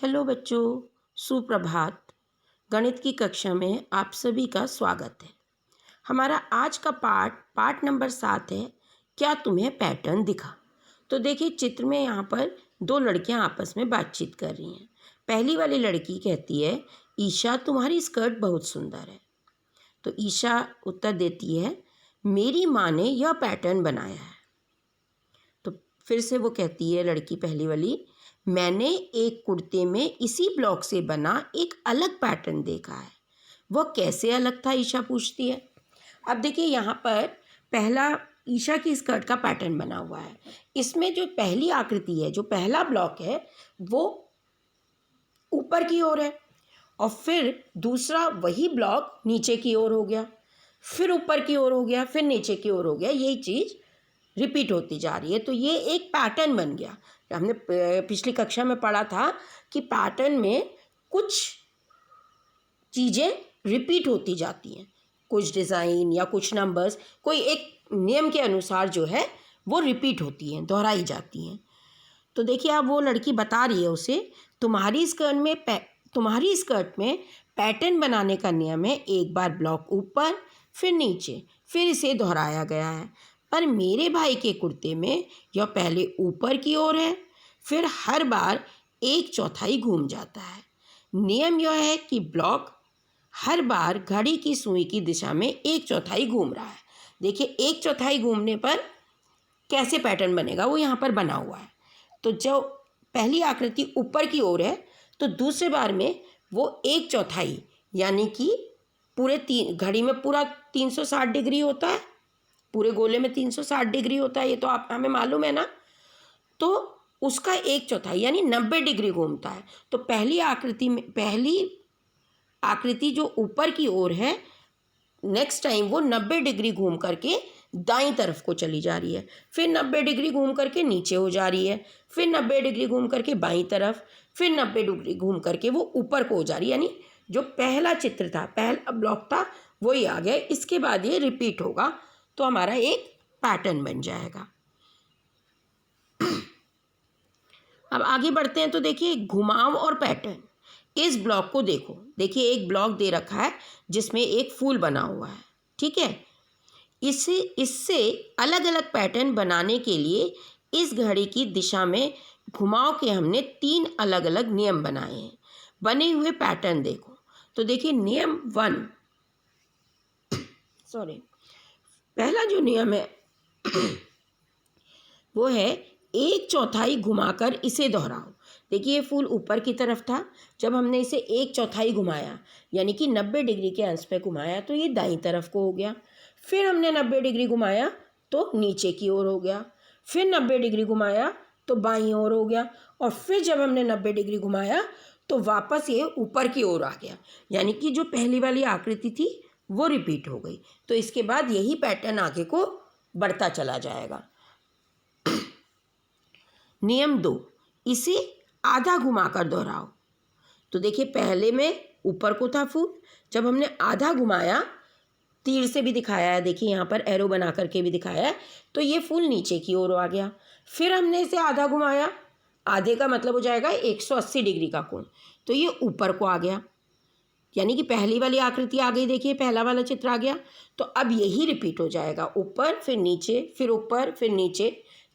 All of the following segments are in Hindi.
हेलो बच्चों, सुप्रभात। गणित की कक्षा में आप सभी का स्वागत है। हमारा आज का पाठ नंबर 7 है, क्या तुम्हें पैटर्न दिखा। तो देखिए चित्र में यहाँ पर दो लड़कियाँ आपस में बातचीत कर रही हैं। पहली वाली लड़की कहती है, ईशा तुम्हारी स्कर्ट बहुत सुंदर है। तो ईशा उत्तर देती है, मेरी माँ ने यह पैटर्न बनाया है। तो फिर से वो कहती है लड़की पहली वाली, मैंने एक कुर्ते में इसी ब्लॉक से बना एक अलग पैटर्न देखा है। वह कैसे अलग था, ईशा पूछती है। अब देखिए यहाँ पर पहला ईशा की स्कर्ट का पैटर्न बना हुआ है। इसमें जो पहली आकृति है, जो पहला ब्लॉक है, वो ऊपर की ओर है और फिर दूसरा वही ब्लॉक नीचे की ओर हो गया, फिर ऊपर की ओर हो गया, फिर नीचे की ओर हो गया। यही चीज़ रिपीट होती जा रही है। तो ये एक पैटर्न बन गया। हमने पिछली कक्षा में पढ़ा था कि पैटर्न में कुछ चीज़ें रिपीट होती जाती हैं, कुछ डिज़ाइन या कुछ नंबर्स कोई एक नियम के अनुसार जो है वो रिपीट होती हैं, दोहराई जाती हैं। तो देखिए अब वो लड़की बता रही है उसे, तुम्हारी स्कर्ट में पैटर्न बनाने का नियम है, एक बार ब्लॉक ऊपर फिर नीचे, फिर इसे दोहराया गया है। पर मेरे भाई के कुर्ते में यह पहले ऊपर की ओर है, फिर हर बार 1/4 घूम जाता है। नियम यह है कि ब्लॉक हर बार घड़ी की सुई की दिशा में 1/4 घूम रहा है। देखिए 1/4 घूमने पर कैसे पैटर्न बनेगा, वो यहाँ पर बना हुआ है। तो जो पहली आकृति ऊपर की ओर है, तो दूसरे बार में वो 1/4 यानी कि पूरे घड़ी में पूरा 360 डिग्री होता है, पूरे गोले में 360 डिग्री होता है, ये तो आप हमें मालूम है ना। तो उसका 1/4 यानी 90 डिग्री घूमता है। तो पहली आकृति जो ऊपर की ओर है, नेक्स्ट टाइम वो 90 डिग्री घूम करके दाईं तरफ को चली जा रही है, फिर 90 डिग्री घूम करके नीचे हो जा रही है, फिर 90 डिग्री घूम करके बाईं तरफ, फिर 90 डिग्री घूम करके वो ऊपर को हो जा रही है। यानी जो पहला चित्र था, पहला ब्लॉक था, वही आ गया। इसके बाद ये रिपीट होगा तो हमारा एक पैटर्न बन जाएगा। अब आगे बढ़ते हैं। तो देखिए घुमाव और पैटर्न, इस ब्लॉक को देखो। देखिए एक ब्लॉक दे रखा है जिसमें एक फूल बना हुआ है, ठीक है। इससे अलग अलग पैटर्न बनाने के लिए इस घड़ी की दिशा में घुमाव के हमने 3 अलग अलग नियम बनाए हैं। बने हुए पैटर्न देखो। तो देखिए नियम 1, पहला जो नियम है वो है 1/4 घुमाकर इसे दोहराओ। देखिए ये फूल ऊपर की तरफ था, जब हमने इसे 1/4 घुमाया यानी कि 90 डिग्री के अंश पे घुमाया तो ये दाईं तरफ को हो गया। फिर हमने 90 डिग्री घुमाया तो नीचे की ओर हो गया, फिर 90 डिग्री घुमाया तो बाईं ओर हो गया, और फिर जब हमने 90 डिग्री घुमाया तो वापस ये ऊपर की ओर आ गया। यानी कि जो पहली वाली आकृति थी वो रिपीट हो गई। तो इसके बाद यही पैटर्न आगे को बढ़ता चला जाएगा। नियम 2, इसे आधा घुमाकर दोहराओ। तो देखिए पहले में ऊपर को था फूल, जब हमने आधा घुमाया, तीर से भी दिखाया है, देखिए यहाँ पर एरो बना करके भी दिखाया है, तो ये फूल नीचे की ओर आ गया। फिर हमने इसे आधा घुमाया, आधे का मतलब हो जाएगा 180 डिग्री का कोण, तो ये ऊपर को आ गया। यानी कि पहली वाली आकृति आ गई, देखिए पहला वाला चित्र आ गया। तो अब यही रिपीट हो जाएगा, ऊपर फिर नीचे, फिर ऊपर फिर नीचे।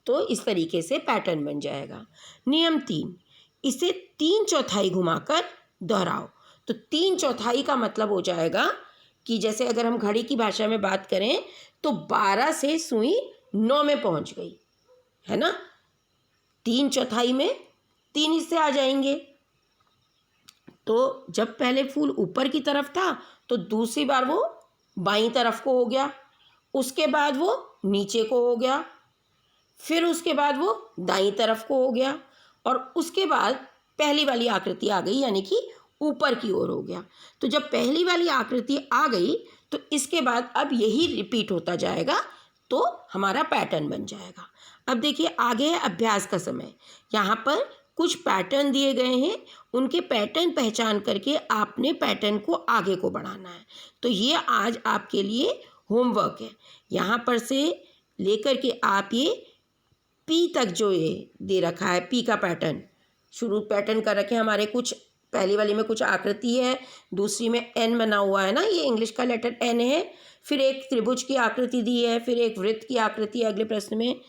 तो इस तरीके से पैटर्न बन जाएगा। नियम 3, इसे 3/4 घुमाकर दोहराओ। तो 3/4 का मतलब हो जाएगा कि जैसे अगर हम घड़ी की भाषा में बात करें तो 12 से सुई 9 में पहुंच गई है ना। 3/4 में 3 हिस्से आ जाएंगे। तो जब पहले फूल ऊपर की तरफ था तो दूसरी बार वो बाईं तरफ को हो गया, उसके बाद वो नीचे को हो गया, फिर उसके बाद वो दाईं तरफ को हो गया, और उसके बाद पहली वाली आकृति आ गई यानी कि ऊपर की ओर हो गया। तो जब पहली वाली आकृति आ गई तो इसके बाद अब यही रिपीट होता जाएगा, तो हमारा पैटर्न बन जाएगा। अब देखिए आगे है अभ्यास का समय। यहाँ पर कुछ पैटर्न दिए गए हैं, उनके पैटर्न पहचान करके आपने पैटर्न को आगे को बढ़ाना है। तो ये आज आपके लिए होमवर्क है। यहाँ पर से लेकर के आप ये पी तक जो ये दे रखा है, पी का पैटर्न, शुरू पैटर्न कर रखे हैं हमारे। कुछ पहली वाली में कुछ आकृति है, दूसरी में एन बना हुआ है ना, ये इंग्लिश का लेटर एन है। फिर एक त्रिभुज की आकृति दी है, फिर एक वृत्त की आकृति है अगले प्रश्न में।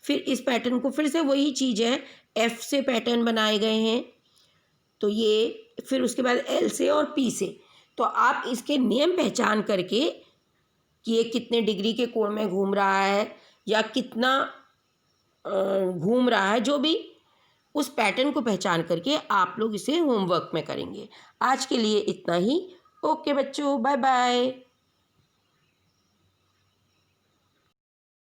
फिर इस पैटर्न को फिर से वही चीज़ है, एफ से पैटर्न बनाए गए हैं, तो ये फिर उसके बाद एल से और पी से। तो आप इसके नियम पहचान करके कि ये कितने डिग्री के कोण में घूम रहा है या कितना घूम रहा है, जो भी उस पैटर्न को पहचान करके आप लोग इसे होमवर्क में करेंगे। आज के लिए इतना ही। ओके बच्चों, बाय बाय।